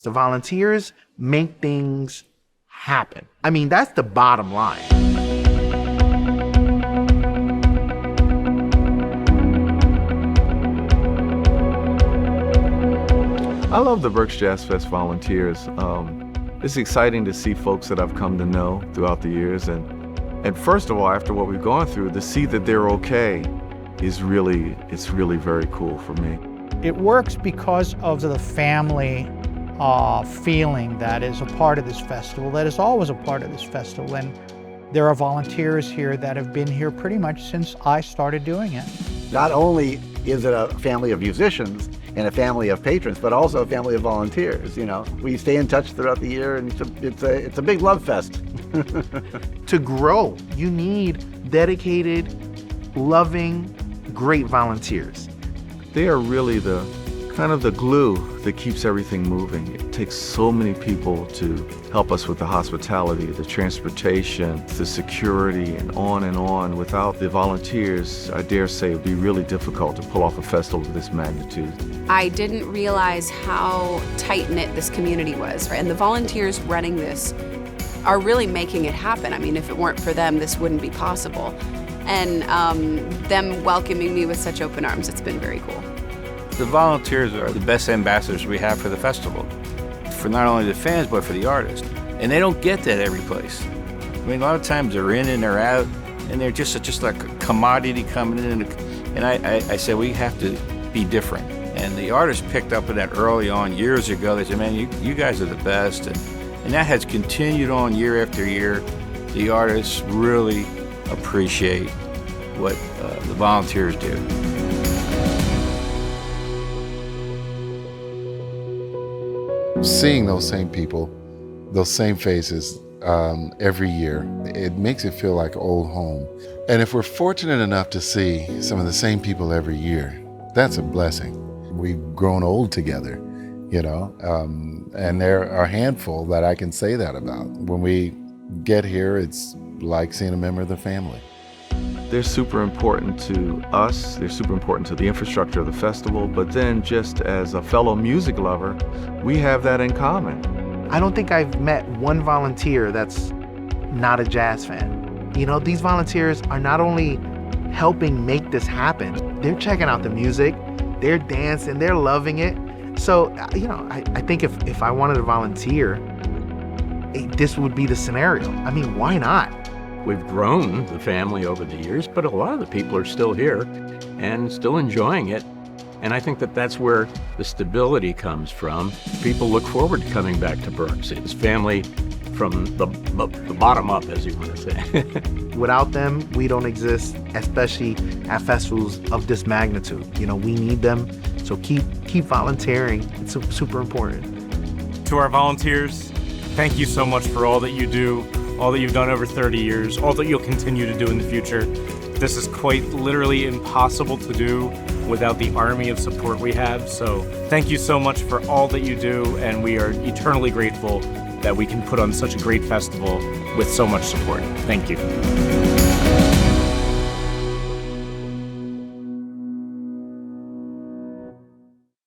The volunteers make things happen. I mean, that's the bottom line. I love the Berks Jazz Fest volunteers. It's exciting to see folks that I've come to know throughout the years. And first of all, after what we've gone through, to see that they're okay it's really very cool for me. It works because of the family feeling that is a part of this festival, that is always a part of this festival. And there are volunteers here that have been here pretty much since I started doing it. Not only is it a family of musicians and a family of patrons, but also a family of volunteers. You know, we stay in touch throughout the year, and it's a big love fest. To grow, you need dedicated, loving, great volunteers. They are really the kind of the glue that keeps everything moving. It takes so many people to help us with the hospitality, the transportation, the security, and on. Without the volunteers, I dare say it would be really difficult to pull off a festival of this magnitude. I didn't realize how tight-knit this community was, right? And the volunteers running this are really making it happen. I mean, if it weren't for them, this wouldn't be possible. And them welcoming me with such open arms, it's been very cool. The volunteers are the best ambassadors we have for the festival, for not only the fans, but for the artists. And they don't get that every place. I mean, a lot of times they're in and they're out, and they're just like a commodity coming in. And I said, we have to be different. And the artists picked up on that early on, years ago. They said, man, you guys are the best. And that has continued on year after year. The artists really appreciate what the volunteers do. Seeing those same people, those same faces every year, it makes it feel like old home. And if we're fortunate enough to see some of the same people every year, that's a blessing. We've grown old together, you know, and there are a handful that I can say that about. When we get here, it's like seeing a member of the family. They're super important to us, they're super important to the infrastructure of the festival, but then just as a fellow music lover, we have that in common. I don't think I've met one volunteer that's not a jazz fan. You know, these volunteers are not only helping make this happen, they're checking out the music, they're dancing, they're loving it. So, you know, I think if I wanted to volunteer, this would be the scenario. I mean, why not? We've grown the family over the years, but a lot of the people are still here and still enjoying it. And I think that that's where the stability comes from. People look forward to coming back to Berks. It's family from the bottom up, as you want to say. Without them, we don't exist, especially at festivals of this magnitude. You know, we need them, so keep volunteering. It's super important. To our volunteers, thank you so much for all that you do, all that you've done over 30 years, all that you'll continue to do in the future. This is quite literally impossible to do without the army of support we have. So thank you so much for all that you do, and we are eternally grateful that we can put on such a great festival with so much support. Thank you.